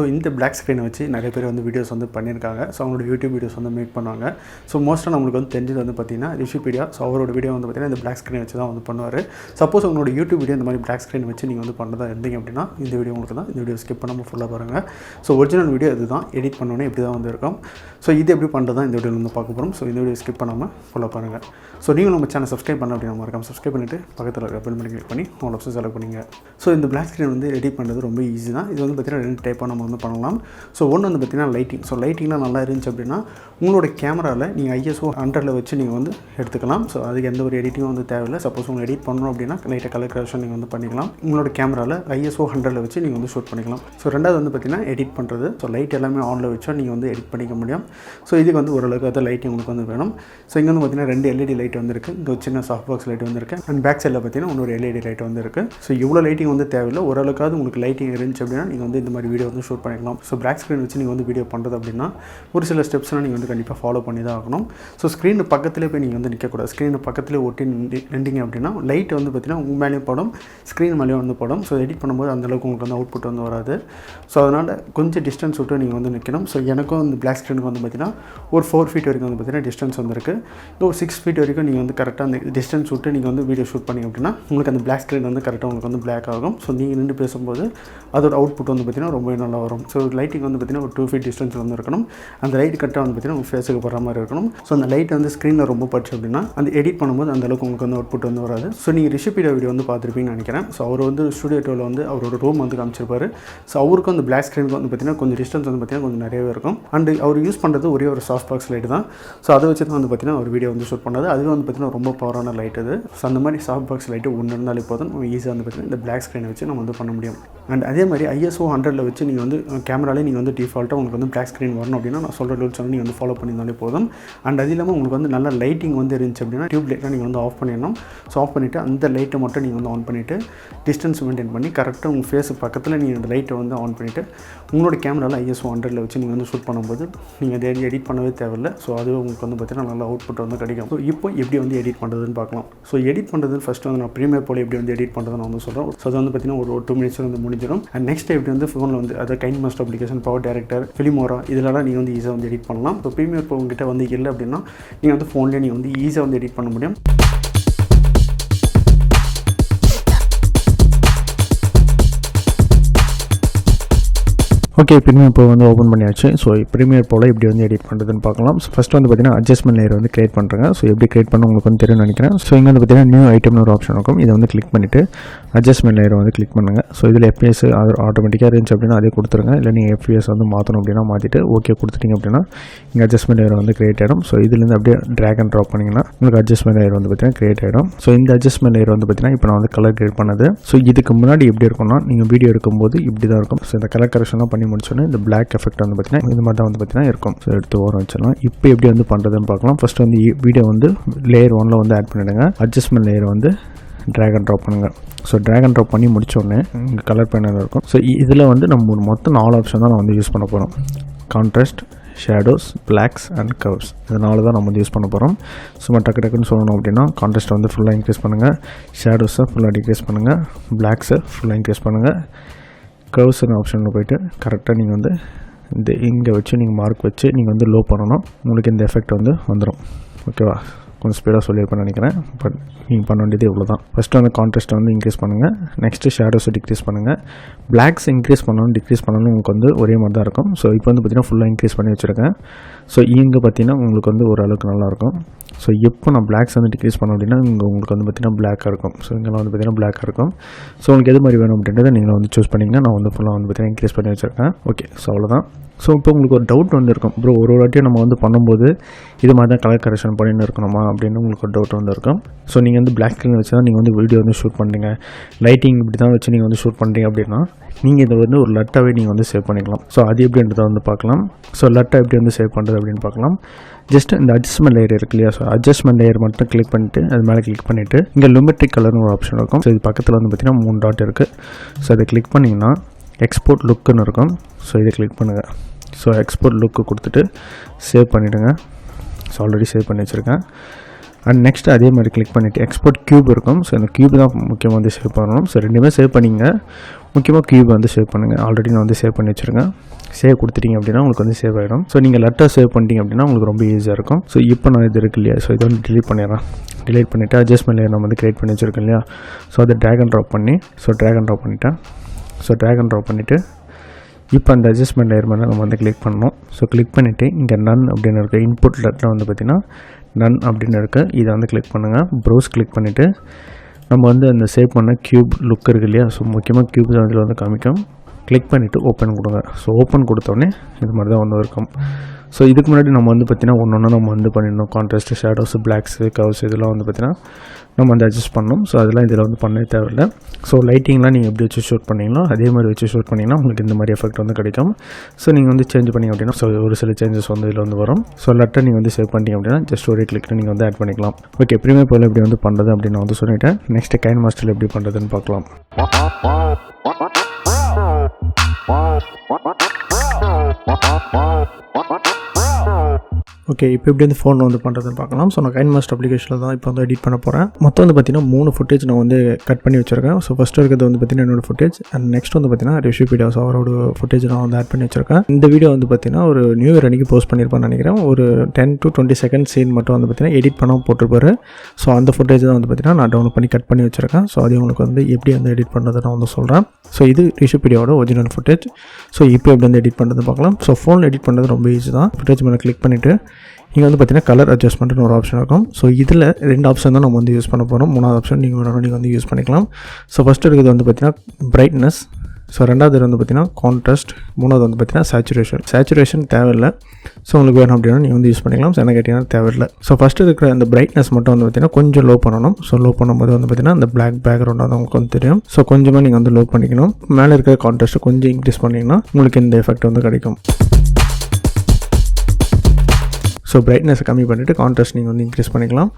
So இந்த black ஸ்க்ரீனை வச்சு நிறைய பேர் வந்து வீடியோஸ் வந்து பண்ணியிருக்காங்க. ஸோ அவங்களோட யூடியூப் வீடியோஸ் வந்து மேக் பண்ணுவாங்க. ஸோ மோஸ்ட்டாக நம்மளுக்கு வந்து தெரிஞ்சது வந்து பார்த்திங்கன்னா ரிஷிபீடியா. ஸோ அவரோட வீடியோ வந்து பார்த்திங்கன்னா இந்த பிளாக் ஸ்க்ரீன் வச்சு தான் வந்து பண்ணுவார். சப்போஸ் உங்களோட யூடியூப் வீடியோ இந்த மாதிரி பிளாக் ஸ்க்ரீன் வச்சு நீங்கள் வந்து பண்ணுறதா இருந்தீங்க அப்படின்னா இந்த வீடியோ உங்களுக்கு தான். இந்த வீடியோ ஸ்கிப் பண்ணாமல் ஃபுல்லாக பாருங்கள். ஸோ ஒரிஜினல் வீடியோ இது தான். எடிட் பண்ணோன்னே இப்படி தான் வந்து இருக்கும். ஸோ இது எப்படி பண்ணுறது தான் இந்த வீடியோவில் வந்து பார்க்க போகிறோம். ஸோ இந்த வீடியோ ஸ்கிப் பண்ணாமல் ஃபுல்லாக பாருங்கள். ஸோ நீங்கள் நம்ம சேனல் சப்ஸ்கிரைப் பண்ண அப்படின்னா மறக்காம சப்ஸ்கிரைப் பண்ணிவிட்டு பக்கத்தில் இருக்க பெல் பண்ணி கிளிக் பண்ணி உங்கள் ஆப்ஷன் செலக்ட் பண்ணிங்க. ஸோ இந்த பிளாக் ஸ்க்ரீன் வந்து எடிட் பண்ணுறது ரொம்ப ஈஸி தான். இது வந்து பார்த்திங்கன்னா 2 டைப்பாக நம்ம வந்து பண்ணலாம். ஸோ ஒன்று வந்து பார்த்திங்கன்னா லைட்டிங். ஸோ லைட்டிங்லாம் நல்லா இருந்துச்சு அப்படின்னா உங்களோட கேமராவில் நீங்கள் ISO 100ல் வச்சு நீங்கள் வந்து எடுத்துக்கலாம். ஸோ அதுக்கு எந்த ஒரு எடிட்டிங்கும் வந்து தேவையில்லை. சப்போஸ் உங்களுக்கு எடிட் பண்ணணும் அப்படின்னா லைட்டாக கலர் கரெக்ஷன் நீங்கள் வந்து பண்ணிக்கலாம். உங்களோட கேமராவில் ISO 100ல் வச்சு நீங்கள் வந்து ஷூட் பண்ணிக்கலாம். ஸோ ரெண்டாவது வந்து பார்த்திங்கன்னா எடிட் பண்ணுறது. ஸோ லைட் எல்லாமே ஆனில் வச்சா நீங்கள் வந்து எடிட் பண்ணிக்க முடியும். ஸோ இதுக்கு வந்து ஓரளவுக்கு அது லைட்டிங் உங்களுக்கு வந்து வேணும். ஸோ இங்கே வந்து பார்த்திங்கன்னா 2 LED லைட் வந்து இருக்குது. இங்கே ஒரு சின்ன சாஃப்ட் பாக்ஸ் லைட் வந்து இருக்குது. அண்ட் பேக் சைடில் பார்த்திங்கன்னா இன்னொரு LED லைட் வந்து இருக்குது. ஸோ இவ்வளோ லைட்டிங் வந்து தேவையில்லை. ஓரளவுக்காவது உங்களுக்கு லைட்டிங் இருந்துச்சு அப்படின்னா நீங்கள் வந்து இந்த மாதிரி வீடியோ வந்து ஷூட் பண்ணிக்கலாம். ஸோ பிளாக் ஸ்க்ரீன் வச்சு நீங்கள் வந்து வீடியோ பண்ணுறது அப்படின்னா ஒரு சில ஸ்டெப்ஸ்லாம் நீங்கள் வந்து கண்டிப்பாக ஃபாலோ பண்ணி தான் ஆகணும். ஸோ ஸ்க்ரீனு பக்கத்துலேயே போய் நீங்கள் வந்து நிற்கக்கூடாது. ஸ்க்ரீனு பக்கத்துலேயே ஒட்டி நின்றீங்க அப்படின்னா லைட் வந்து பார்த்திங்கன்னா உங்கள் மேலேயும் படும், ஸ்க்ரீன் மேலேயும் வந்து படும். ஸோ எடிட் பண்ணும்போது அந்தளவுக்கு உங்களுக்கு வந்து அவுட்புட் வந்து வராது. ஸோ அதனால் கொஞ்சம் டிஸ்டன்ஸ் விட்டு நீங்கள் வந்து நிற்கணும். ஸோ எனக்கும் இந்த பிளாக் ஸ்க்ரீனுக்கு வந்து பார்த்திங்கன்னா ஒரு 4 feet வரைக்கும் வந்து பார்த்திங்கன்னா டிஸ்டன்ஸ் வந்துருக்கு. ஒரு 6 feet வரைக்கும் நீங்கள் வந்து கரெக்டாக அந்த டிஸ்டன்ஸ் விட்டு நீங்கள் வந்து வீடியோ ஷூட் பண்ணிங்க அப்படின்னா உங்களுக்கு அந்த பிளாக் ஸ்க்ரீன் வந்து கரெக்டாக உங்களுக்கு வந்து பிளாக் ஆகும். ஸோ நீங்கள் நின்று பேசும்போது அதோட அவுட்புட் வந்து பார்த்திங்கன்னா ரொம்ப நல்லா வரும். ஸோ லைட்டிங் வந்து பார்த்திங்கன்னா ஒரு 2 feet டிஸ்டன்ஸ் வந்து இருக்கணும். அந்த லைட் கரெக்டாக வந்து பார்த்திங்கன்னா உங்கள் ஃபேஸுக்கு போகிற மாதிரி இருக்கணும். ஸோ அந்த லைட் வந்து ஸ்க்ரீனில் ரொம்ப படுச்சு அப்படின்னா அந்த எடிட் பண்ணும்போது அந்த அளவுக்கு உங்களுக்கு வந்து அவுட்புட் வந்து வராது. ஸோ நீங்கள் ரிஷிபீடியா வீடியோ வந்து பார்த்துருப்பீங்கன்னு நினைக்கிறேன். ஸோ அவர் வந்து ஸ்டுடியோ 2ல் வந்து அவரோட ரூம் வந்து காமிச்சிருப்பாரு. ஸோ அவருக்கும் அந்த பிளாக் ஸ்க்ரீனுக்கு வந்து பார்த்திங்கன்னா கொஞ்சம் டிஸ்டன்ஸ் வந்து பார்த்திங்கன்னா கொஞ்சம் நிறையவே இருக்கும். அண்ட் அவர் யூஸ் பண்ணுறது ஒரே ஒரு சாஃப்ட் பாக்ஸ் லைட் தான். ஸோ அதை வச்சு தான் வந்து பார்த்திங்கன்னா ஒரு வீடியோ வந்து ஷூட் பண்ணது. அதுவே வந்து பார்த்திங்கன்னா ரொம்ப பவரான லைட் அது. ஸோ அந்த மாதிரி சாஃப்ட் பாக்ஸ் லைட்டு ஒன்று இருந்தாலே போதும் ஈஸியாக வந்து பார்த்திங்கன்னா இந்த பிளாக் ஸ்க்ரீனை வச்சு நம்ம வந்து பண்ண முடியும். அண்ட் அதே மாதிரி ISO 100ல் வச்சு நீங்கள் வந்து கேமராலே நீங்கள் வந்து டிஃபால்ட்டாக உங்களுக்கு வந்து பிளாக் ஸ்க்ரீன் வரணும் அப்படின்னா நான் சொல்கிற ரூல்ஸ் வந்து நீங்கள் வந்து ஃபாலோ பண்ணியிருந்தாலே போதும். அண்ட் அது இல்லாமல் உங்களுக்கு வந்து நல்ல லைட்டிங் வந்து இருந்துச்சு அப்படின்னா டியூப் லைட்லாம் நீங்கள் வந்து ஆஃப் பண்ணிடணும். ஸோ ஆஃப் பண்ணிவிட்டு அந்த லைட்டை மட்டும் நீங்கள் வந்து ஆன் பண்ணிவிட்டு டிஸ்டன்ஸ் மெயின்டைன் பண்ணி கரெக்டாக உங்கள் ஃபேஸுக்கு பக்கத்தில் நீங்கள் அந்த லைட்டை வந்து ஆன் பண்ணிவிட்டு உங்களோட கேமராவில் ISO 100ல் வச்சு நீங்கள் வந்து ஷூட் பண்ணும்போது நீங்கள் அதை எடிட் பண்ணவே தேவையில்லை. ஸோ அது உங்களுக்கு வந்து பார்த்திங்கன்னா நல்ல அவுட்புட் வந்து கிடைக்கும். ஸோ இப்போ எப்படி வந்து எடிட் பண்ணுறதுன்னு பார்க்கலாம். ஸோ எடிட் பண்ணுறது ஃபஸ்ட்டு வந்து நான் ப்ரீமியர் போல் எப்படி வந்து எடிட் பண்ணுறதுன்னு வந்து சொல்கிறேன். ஸோ அது வந்து பார்த்திங்கன்னா ஒரு 2 minutes வந்து முடிஞ்சிடும். அண்ட் நெக்ஸ்ட் எப்படி வந்து ஃபோனில் வந்து அதாவது KineMaster application, power director, Filmora இதெல்லாம் நீங்கள் வந்து ஈஸியாக வந்து எடிட் பண்ணலாம். ஸோ ப்ரீமியர் ப்ரோ உங்ககிட்ட வந்து இல்லை அப்படின்னா நீங்கள் வந்து ஃபோன்லேயே நீங்கள் வந்து ஈஸியாக வந்து எடிட் பண்ண முடியும். ஓகே, ப்ரீமியர் ப்ரோ வந்து ஓப்பன் பண்ணியாச்சு. ஸோ ப்ரீமியர் ப்ரோவில் எப்படி வந்து எடிட் பண்ணுறதுன்னு பார்க்கலாம். ஸோ ஃபஸ்ட்டு வந்து பார்த்திங்கன்னா அட்ஜஸ்ட்மெண்ட் லேயர் வந்து கிரியேட் பண்ணுறேங்க. ஸோ எப்படி கிரியேட் பண்ண உங்களுக்கு வந்து தெரியும் நினைக்கிறேன். ஸோ இங்கே வந்து பார்த்திங்கன்னா நியூ ஐட்டம்னு ஒரு ஆப்ஷன் இருக்கும். இதை வந்து கிளிக் பண்ணிவிட்டு அட்ஜஸ்ட்மெண்ட் லேயரை வந்து கிளிக் பண்ணுங்கள். ஸோ இதில் FPS அது ஆட்டோமேட்டிக்காக இருந்துச்சு அப்படின்னா அதே கொடுத்துருங்க. இல்லை நீங்கள் FPS வந்து மாற்றணும் அப்படின்னா மாற்றிட்டு ஓகே கொடுத்துட்டிங்க அப்படின்னா இங்கே அட்ஜஸ்ட்மெண்ட் லேயர் வந்து கிரியேட் ஆகிடும். ஸோ இதுலேருந்து அப்படியே ட்ராக் அண்ட் ட்ராப் பண்ணிங்கன்னா உங்களுக்கு அட்ஜஸ்ட்மெண்ட் லேயர் வந்து பார்த்திங்கன்னா கிரியேட் ஆகிடும். ஸோ இந்த அட்ஜஸ்ட்மெண்ட் லேயர் வந்து பார்த்திங்கன்னா இப்போ நான் வந்து கலர் கிரியேட் பண்ணது. ஸோ இதுக்கு முன்னாடி எப்படி இருக்கும்னா நீங்கள் வீடியோ எடுக்கும்போது இப்படி தான் இருக்கும். ஸோ இந்த கலர் கரெக்ஷன்லாம் பண்ணி முடிச்சோன்னே இந்த பிளாக் எஃபெக்ட் வந்து பார்த்திங்கன்னா இந்த மாதிரி தான் வந்து பார்த்திங்கன்னா இருக்கும். ஸோ எடுத்து ஓரம் வச்சிடலாம். இப்போ எப்படி வந்து பண்ணுறதுன்னு பார்க்கலாம். ஃபஸ்ட்டு வந்து வீடியோ வந்து லேயர் 1ல் வந்து ஆட் பண்ணிவிடுங்க. அட்ஜஸ்ட்மெண்ட் லேயர் வந்து ட்ராக் அண்ட் ட்ராப் பண்ணுங்கள். ஸோ ட்ராக் அண்ட் ட்ராப் பண்ணி முடிச்சோடனே இங்கே கலர் பேனல் இருக்கும். ஸோ இதில் வந்து நம்ம மொத்தம் 4 ஆப்ஷன் தான் நான் வந்து யூஸ் பண்ண போகிறோம். Contrast, shadows, blacks and curves. இதனால தான் நம்ம வந்து யூஸ் பண்ண போகிறோம். சும்மா டக்கு டக்குன்னு சொல்லணும் அப்படின்னா கான்ட்ராஸ்ட்டை வந்து ஃபுல்லாக இன்க்ரீஸ் பண்ணுங்கள், ஷேடோஸை ஃபுல்லாக டிக்ரீஸ் பண்ணுங்கள், பிளாக்ஸை ஃபுல்லாக இன்க்ரீஸ் பண்ணுங்கள், கர்வ்ஸ்னு ஆப்ஷனில் போய்ட்டு கரெக்டாக நீங்கள் வந்து இந்த இங்கே வச்சு நீங்கள் மார்க் வச்சு நீங்கள் வந்து லோ பண்ணணும். உங்களுக்கு இந்த எஃபெக்ட் வந்து வந்துடும். ஓகேவா? கொஞ்சம் ஸ்பீடாக சொல்லியிருப்பேன்னு நினைக்கிறேன். பட் நீங்கள் பண்ண வேண்டியது இவ்வளோ தான். ஃபஸ்ட்டு வந்து கான்ட்ராஸ்ட்டை வந்து இன்க்ரீஸ் பண்ணுங்கள். நெக்ஸ்ட்டு ஷேடோஸை டிக்ரீஸ் பண்ணுங்கள். பிளாக்ஸ் இன்க்ரீஸ் பண்ணணும், டிக்ரீஸ் பண்ணணும் உங்களுக்கு வந்து ஒரே மாதிரி தான் இருக்கும். ஸோ இப்போ வந்து பார்த்திங்கன்னா ஃபுல்லாக இன்க்ரீஸ் பண்ணி வச்சுருக்கேன். ஸோ இங்கே பார்த்திங்கன்னா உங்களுக்கு வந்து ஓரளவுக்கு நல்லாயிருக்கும். ஸோ எப்போ நான் பிளாக்ஸ் வந்து டிக்ரீஸ் பண்ணோம் அப்படின்னா இங்கே உங்களுக்கு வந்து பார்த்திங்கன்னா பிளாக்காக இருக்கும். ஸோ இங்கெல்லாம் வந்து பார்த்திங்கன்னா பிளாக்காக இருக்கும். ஸோ உங்களுக்கு எது மாதிரி வேணும் அப்படின்றத நீங்கள் வந்து சூஸ் பண்ணிங்கன்னா நான் வந்து ஃபுல்லாக வந்து பார்த்திங்கன்னா இன்க்ரீஸ் பண்ணி வச்சுருக்கேன். ஓகே, ஸோ அவ்வளோதான். ஸோ இப்போ உங்களுக்கு ஒரு டவுட் வந்து இருக்கும், ப்ரோ ஒரு வாட்டியும் நம்ம வந்து பண்ணும்போது இது மாதிரி தான் கலர் கரெக்ஷன் பண்ணின்னு இருக்கணுமா அப்படின்னு உங்களுக்கு ஒரு டவுட் வந்து இருக்கும். ஸோ நீங்கள் வந்து பிளாக் ஸ்க்ரீன் வச்சு தான் நீங்கள் வந்து வீடியோ வந்து ஷூட் பண்ணுறீங்க, லைட்டிங் இப்படி தான் வச்சு நீங்கள் வந்து ஷூட் பண்ணுறீங்க அப்படின்னா நீங்கள் இதை வந்து ஒரு லட்டாகவே நீங்கள் வந்து சேவ் பண்ணிக்கலாம். ஸோ அது எப்படின்றத வந்து பார்க்கலாம். ஸோ லட்டா எப்படி வந்து சேவ் பண்ணுறது அப்படின்னு பார்க்கலாம். ஜஸ்ட் இந்த அட்ஜஸ்ட்மெண்ட் லேயர் இருக்கு இல்லையா? ஸோ அட்ஜஸ்ட்மெண்ட் லேயர் மட்டும் கிளிக் பண்ணிட்டு அது மேலே கிளிக் பண்ணிவிட்டு இங்கே லுமெட்ரிக் கலர்னு ஒரு ஆப்ஷன் இருக்கும். ஸோ இது பக்கத்தில் வந்து பார்த்திங்கன்னா 3 டாட் இருக்குது. ஸோ அதை கிளிக் பண்ணிங்கன்னா எக்ஸ்போர்ட் லுக்குன்னு இருக்கும். ஸோ இதை கிளிக் பண்ணுங்கள். ஸோ எக்ஸ்போர்ட் லுக்கு கொடுத்துட்டு சேவ் பண்ணிவிடுங்க. ஸோ ஆல்ரெடி சேவ் பண்ணி வச்சுருக்கேன். அண்ட் நெக்ஸ்ட் அதே மாதிரி கிளிக் பண்ணிவிட்டு எக்ஸ்போர்ட் க்யூப் இருக்கும். ஸோ இந்த க்யூப் தான் முக்கியமாக வந்து சேவ் பண்ணணும். ஸோ ரெண்டுமே சேவ் பண்ணிங்க. முக்கியமாக க்யூப் வந்து சேவ் பண்ணுங்கள். ஆல்ரெடி நான் வந்து சேவ் பண்ணி வச்சுருங்க. சேவ் கொடுத்துட்டிங்க அப்படின்னா உங்களுக்கு வந்து சேவ் ஆகிடும். ஸோ நீங்கள் லெட்டர் சேவ் பண்ணிட்டீங்க அப்படின்னா உங்களுக்கு ரொம்ப ஈஸியாக இருக்கும். ஸோ இப்போ நான் இது இருக்கு இல்லையா, ஸோ இதை வந்து டிலீட் பண்ணிடுறேன். டிலீட் பண்ணிவிட்டு அட்ஜஸ்ட்மெண்ட் லேயர் நம்ம வந்து க்ரியேட் பண்ணி வச்சுருக்கோம் இல்லையா, ஸோ அதை ட்ராக் அண்ட் ட்ராப் பண்ணி ட்ராக் அண்ட் ட்ராப் பண்ணிவிட்டேன். ஸோ ட்ராக் அண்ட் ட்ராப் பண்ணிவிட்டு இப்போ அந்த அட்ஜஸ்ட்மெண்ட் லேயர் மேலே நம்ம வந்து கிளிக் பண்ணணும். ஸோ கிளிக் பண்ணிவிட்டு இங்கே நன் அப்படின்னு இருக்குது. இன்புட் லெட்டர் வந்து பார்த்திங்கன்னா நன் அப்படின்னு இருக்குது. இதை வந்து கிளிக் பண்ணுங்கள். ப்ரௌஸ் கிளிக் பண்ணிவிட்டு நம்ம வந்து அந்த சேவ் பண்ண க்யூப் லுக் இருக்குது இல்லையா, ஸோ முக்கியமாக க்யூப் அதில் வந்து காமிக்கும். கிளிக் பண்ணிவிட்டு ஓப்பன் கொடுங்க. ஸோ ஓப்பன் கொடுத்தோடனே இது மாதிரி தான் வந்து இருக்கும். ஸோ இதுக்கு முன்னாடி நம்ம வந்து பார்த்திங்கன்னா ஒன்று நம்ம வந்து பண்ணிடணும். கான்ட்ராஸ்ட்டு, ஷேடோஸு, பிளாக்ஸு, கர்வ்ஸ் இதெல்லாம் வந்து பார்த்திங்கன்னா நம்ம வந்து அட்ஜஸ்ட் பண்ணணும். ஸோ அதெல்லாம் இதில் வந்து பண்ணவே தேவையில்லை. ஸோ லைட்டிங்லாம் நீங்கள் எப்படி வச்சு ஷூட் பண்ணிங்களோ அதே மாதிரி வச்சு ஷூட் பண்ணிங்கன்னா உங்களுக்கு இந்த மாதிரி எஃபெக்ட் வந்து கிடைக்கும். ஸோ நீங்கள் வந்து சேஞ்ச் பண்ணிங்க அப்படின்னா ஸோ ஒரு சில சேஞ்சஸ் வந்து இதில் வந்து வரும். ஸோ லெட்டர் நீங்கள் வந்து சேவ் பண்ணிட்டீங்க அப்படின்னா ஜஸ்ட் ஒரே கிளிக்கில் நீங்கள் வந்து ஆட் பண்ணிக்கலாம். ஓகே, ப்ரீமியர் ப்ரோவில் எப்படி வந்து பண்ணுறது அப்படின்னு நான் வந்து சொல்லிட்டேன். நெக்ஸ்ட்டு கைன்மாஸ்டரில் எப்படி பண்ணுறதுன்னு பார்க்கலாம். ஓகே, இப்போ எப்படி வந்து ஃபோனில் வந்து பண்ணுறதுன்னு பார்க்கலாம். ஸோ நான் கைன்மாஸ்டர் அப்ளிகேஷனில் தான் இப்போ வந்து எடிட் பண்ண போகிறேன். மொத்தம் வந்து பார்த்திங்கன்னா 3 ஃபுட்டேஜ் நான் வந்து கட் பண்ணி வச்சுருக்கேன். ஸோ ஃபஸ்ட்டு இருக்கிறது வந்து பார்த்திங்கன்னா என்னோடய ஃபுட்டேஜ், அண்ட் நெக்ஸ்ட் வந்து பார்த்திங்கன்னா ரிஷிபீடியா அவரோட ஃபுட்டேஜ் நான் வந்து ஆட் பண்ணி வச்சுருக்கேன். இந்த வீடியோ வந்து பார்த்திங்கன்னா ஒரு நியூ இயர் அன்றைக்கி போஸ்ட் பண்ணியிருப்பேன்னு நினைக்கிறேன். ஒரு 10 to 20 செகண்ட் சீன் மட்டும் வந்து பார்த்திங்கன்னா எடிட் பண்ணாமல் போட்டிருப்பாரு. ஸோ அந்த ஃபுட்டேஜ் தான் வந்து பார்த்திங்கன்னா நான் டவுன்லோட் பண்ணி கட் பண்ணி வச்சுருக்கேன். ஸோ அது உங்களுக்கு வந்து எப்படி வந்து எடிட் பண்ணுறது நான் வந்து சொல்கிறேன். ஸோ இது ரிஷிபீடியாவோட ஒரிஜினல் ஃபுட்டேஜ். ஸோ இப்போ எப்படி வந்து எடிட் பண்ணுறது பார்க்கலாம். ஸோ ஃபோனில் எடிட் பண்ணுறது ரொம்ப ஈஸி தான். ஃபுட்டேஜ் மேலே கிளிக் பண்ணிவிட்டு இங்கே வந்து பார்த்திங்கன்னா கலர் அட்ஜஸ்ட்மெண்ட்னு ஒரு ஆப்ஷன் இருக்கும். ஸோ இதில் 2 ஆப்ஷன் தான் நம்ம வந்து யூஸ் பண்ண போகிறோம். 3வது ஆப்ஷன் நீங்கள் வந்து யூஸ் பண்ணிக்கலாம். ஸோ ஃபஸ்ட்டு இருக்கிறது வந்து பார்த்திங்கன்னா பிரைட்னஸ். ஸோ ரெண்டாவது வந்து பார்த்திங்கன்னா கான்ட்ராஸ்ட். மூணாவது வந்து பார்த்திங்கன்னா சேச்சுரேஷன் தேவையில்லை. ஸோ உங்களுக்கு வேணும் அப்படின்னா நீங்கள் வந்து யூஸ் பண்ணிக்கலாம். ஸோ என்ன கேட்டிங்கன்னா தேவையில்லை. ஸோ ஃபஸ்ட்டு இருக்கிற அந்த பிரைட்னஸ் மட்டும் வந்து பார்த்திங்கன்னா கொஞ்சம் லோ பண்ணணும். ஸோ லோ பண்ணும்போது வந்து பார்த்திங்கன்னா அந்த பிளாக் பேக்ரவுண்ட் வந்து உங்களுக்கு வந்து தெரியும். ஸோ கொஞ்சமாக நீங்கள் வந்து லோ பண்ணிக்கணும். மேலே இருக்கிற கான்ட்ராஸ்ட்டு கொஞ்சம் இன்க்ரீஸ் பண்ணிங்கன்னா உங்களுக்கு இந்த எஃபெக்ட் வந்து கிடைக்கும். ஸோ பிரைட்னஸை கம்மி பண்ணிவிட்டு கான்ட்ராஸ்ட் நீங்கள் வந்து இன்க்ரீஸ் பண்ணிக்கலாம்.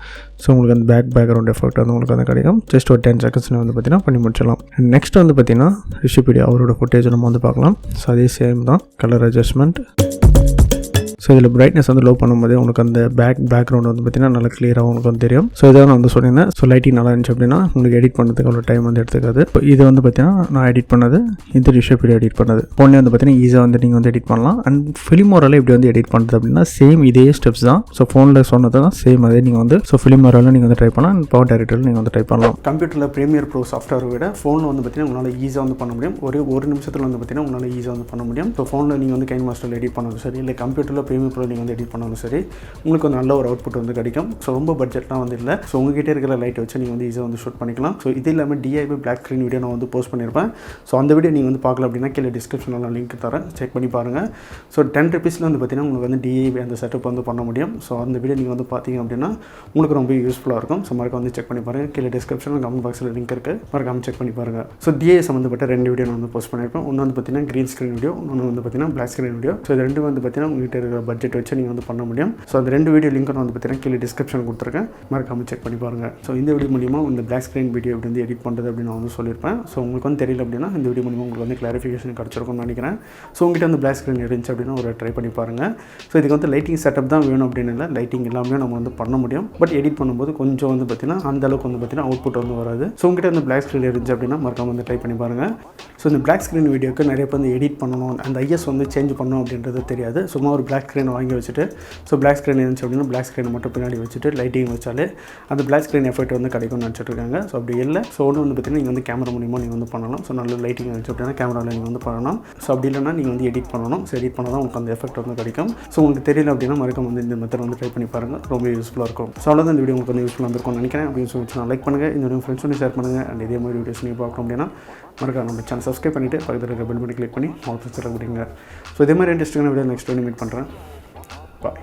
ஸோ உங்களுக்கு அந்த பேக்ரவுண்ட் எஃபெக்ட் வந்து உங்களுக்கு வந்து கிடைக்கும். ஜஸ்ட் ஒரு 10 செகண்ட்ஸில் வந்து பார்த்திங்கன்னா பண்ணி முடிச்சிடலாம். நெக்ஸ்ட் வந்து பார்த்திங்கன்னா ரிஷிபீடியா அவரோட ஃபுட்டேஜ் நம்ம வந்து பார்க்கலாம். ஸோ அதே சேம் தான், கலர் அட்ஜஸ்ட்மெண்ட். ஸோ இதில் பிரைட்னஸ் வந்து லோ பண்ணும்போது உங்களுக்கு அந்த பேக்ரவுண்ட் வந்து பார்த்திங்கன்னா நல்லா கிளியராக உங்களுக்கு வந்து தெரியும். ஸோ இதை நான் வந்து சொல்லியிருந்தேன். ஸோ லைட்டிங் நல்லா இருந்துச்சு அப்படின்னா உங்களுக்கு எடிட் பண்ணுறதுக்கு அவ்வளோ டைம் வந்து எடுத்துக்காது. இப்போ இது வந்து பார்த்திங்கன்னா நான் எடிட் பண்ணது, இது ரிஷிபீடியா எடிட் பண்ணது. ஃபோன்லேயே வந்து பார்த்திங்கன்னா ஈஸியாக வந்து நீங்கள் வந்து எடிட் பண்ணலாம். அண்ட் ஃபிலிமோரால் எப்படி வந்து எடிட் பண்ணுறது அப்படின்னா சேம் இதே ஸ்டெப்ஸ் தான். ஸோ ஃபோனில் சொன்னது தான் சேம் அதே நீங்கள் வந்து ஸோ ஃபிலிமோரால் நீங்கள் வந்து ட்ரை பண்ணலாம். அண்ட் பவர் டைரக்டரில் நீங்கள் வந்து ட்ரை பண்ணலாம். கம்ப்யூட்டரில் ப்ரீமியர் ப்ரோ சாஃப்ட்வேரை விட ஃபோனில் வந்து பார்த்திங்கன்னா உங்களால் ஈஸியாக வந்து பண்ண முடியும். ஒரு நிமிஷத்தில் வந்து பார்த்திங்கன்னா உங்களால் ஈஸியாக வந்து பண்ண முடியும். ஸோ ஃபோனில் நீங்கள் வந்து கைன்மாஸ்டரில் எடிட் பண்ணணும் சரி, இல்லை கம்ப்யூட்டரில் ப்ரீமியர் ப்ரோ நீங்கள் வந்து எடிட் பண்ணாலும் சரி, உங்களுக்கு ஒரு நல்ல ஒரு அவுட்புட் வந்து கிடைக்கும். ஸோ ரொம்ப பட்ஜெட்லாம் வந்து இல்லை. ஸோ உங்ககிட்ட இருக்கிற லைட் வச்சு நீங்கள் வந்து ஈஸியாக வந்து ஷூட் பண்ணிக்கலாம். ஸோ இது இல்லாமல் DIY பிளாக் ஸ்க்ரீன் வீடியோ நான் வந்து போஸ்ட் பண்ணியிருப்பேன். ஸோ அந்த வீடியோ நீங்கள் வந்து பார்க்கல அப்படின்னா கீழே டிஸ்கிரிப்ஷனில் நான் லிங்க் தரேன், செக் பண்ணி பாருங்கள். ஸோ 10 rupeesல வந்து பார்த்திங்கன்னா உங்களுக்கு வந்து DIY அந்த செட்டப் வந்து பண்ண முடியும். ஸோ அந்த வீடியோ நீங்கள் வந்து பார்த்தீங்க அப்படின்னா உங்களுக்கு ரொம்ப யூஸ்ஃபுல்லாக இருக்கும். ஸோ மறக்காம வந்து செக் பண்ணி பாருங்கள். கீழே டிஸ்கிரிப்ஷனில் கமெண்ட் பாக்ஸில் லிங்க் இருக்குது, மறக்காம செக் பண்ணி பாருங்கள். ஸோ DIY சம்மந்தப்பட்ட 2 வீடியோ நான் வந்து போஸ்ட் பண்ணியிருப்பேன். ஒன்று வந்து பார்த்திங்கன்னா க்ரீன் ஸ்க்ரீன் வீடியோ, ஒன்று வந்து பார்த்திங்கன்னா பிளாக் ஸ்க்ரீன் வீடியோ. ஸோ இது 2 வந்து பார்த்திங்கன்னா உங்கள்கிட்ட இருக்கிற பட்ஜெட் வச்சு நீங்கள் வந்து பண்ண முடியும். ஸோ அந்த 2 வீடியோ லிங்க் வந்து பார்த்திங்கன்னா கீழே டிஸ்கிரிப்ஷன் கொடுத்துருக்கேன், மறக்காம செக் பண்ணி பாருங்கள். ஸோ இந்த வீடியோ மூலிமா இந்த பிளாக் ஸ்க்ரீன் வீடியோ எப்படி வந்து எடிட் பண்ணுறது அப்படின்னு நான் வந்து சொல்லியிருப்பேன். ஸோ உங்களுக்கு வந்து தெரியல அப்படின்னா இந்த வீடியோ மூலிமா உங்களுக்கு வந்து கிளாரிஃபிகேஷன் கிடச்சிருக்கும்னு நினைக்கிறேன். ஸோ உங்கள்கிட்ட வந்து பிளாக் ஸ்க்ரீன் இருந்துச்சு அப்படின்னா ஒரு ட்ரை பண்ணி பாருங்கள். ஸோ இதுக்கு வந்து லைட்டிங் செட்டப் தான் வேணும் அப்படின்னு இல்லை, லைட்டிங் எல்லாமே நம்ம வந்து பண்ண முடியும். பட் எடிட் பண்ணும்போது கொஞ்சம் வந்து பார்த்திங்கன்னா அந்தளவுக்கு வந்து பார்த்திங்கன்னா அவுட்புட் வந்து வராது. ஸோ உங்கள்கிட்ட வந்து பிளாக் ஸ்க்ரீன் இருந்துச்சு அப்படின்னா மறக்காம வந்து ட்ரை பண்ணி பாருங்கள். ஸோ இந்த பிளாக் ஸ்க்ரீன் வீடியோக்கு நிறைய பேர் வந்து எடிட் பண்ணணும், அந்த ஐஎஸ் வந்து சேஞ்ச் பண்ணணும் அப்படின்றது தெரியாது. சும்மா ஒரு பிளாக் ஸ்க்ரீனை வாங்கி வச்சுட்டு ஸோ பிளாக் ஸ்க்ரீன் இருந்துச்சு அப்படின்னா பிளாக் ஸ்க்ரீனை மட்டும் பின்னாடி வச்சுட்டு லைட்டிங் வச்சாலே அந்த பிளாக் ஸ்க்ரீன் எஃபெக்ட் வந்து கிடைக்கும்னு நினச்சிட்டு இருக்காங்க. ஸோ அப்படி இல்லை. ஸோ ஒன்று வந்து பார்த்திங்கன்னா நீங்கள் வந்து கேமரா மூலிமா நீங்கள் வந்து பண்ணலாம். ஸோ நல்ல லைட்டிங் இருந்துச்சு அப்படின்னா கேமராவில் நீங்கள் வந்து பண்ணலாம். ஸோ அப்படி இல்லைனா நீங்கள் வந்து எடிட் பண்ணணும். ஸோ எடிட் பண்ணால் தான் உங்களுக்கு அந்த எஃபெக்ட் வந்து கிடைக்கும். ஸோ உங்களுக்கு தெரியல அப்படின்னா மறக்காம வந்து இந்த மெத்தட் வந்து ட்ரை பண்ணி பாருங்கள், ரொம்ப யூஸ்ஃபுல்லாக இருக்கும். ஸோ அவ்வளோதான் இந்த வீடியோ உங்களுக்கு வந்து யூஸ்ஃபுல்லாக இருக்கும்னு நினைக்கிறேன். அப்படின்னு சொல்லி நான் லைக் பண்ணுங்கள், இந்த வீடியோ ஃப்ரெண்ட்ஸ் வந்து ஷேர் பண்ணுங்கள். அண்ட் இதே மாதிரி வீடியோஸ் நீங்கள் பார்க்கணும் அப்படின்னா மறக்காம நம்ம சேனல் சப்ஸ்கிரைப் பண்ணிவிட்டு பக்கத்தில் இருக்க பெல் பட்டன் கிளிக் பண்ணி ஆல் ஆப்ஷன்ஸ் கொடுங்க. ஸோ இதே மாதிரி இன்ட்ரெஸ்டிங்கான வீடியோ நெக்ஸ்ட் வீடியோ மீட் பண்ணுறேன். பாய்.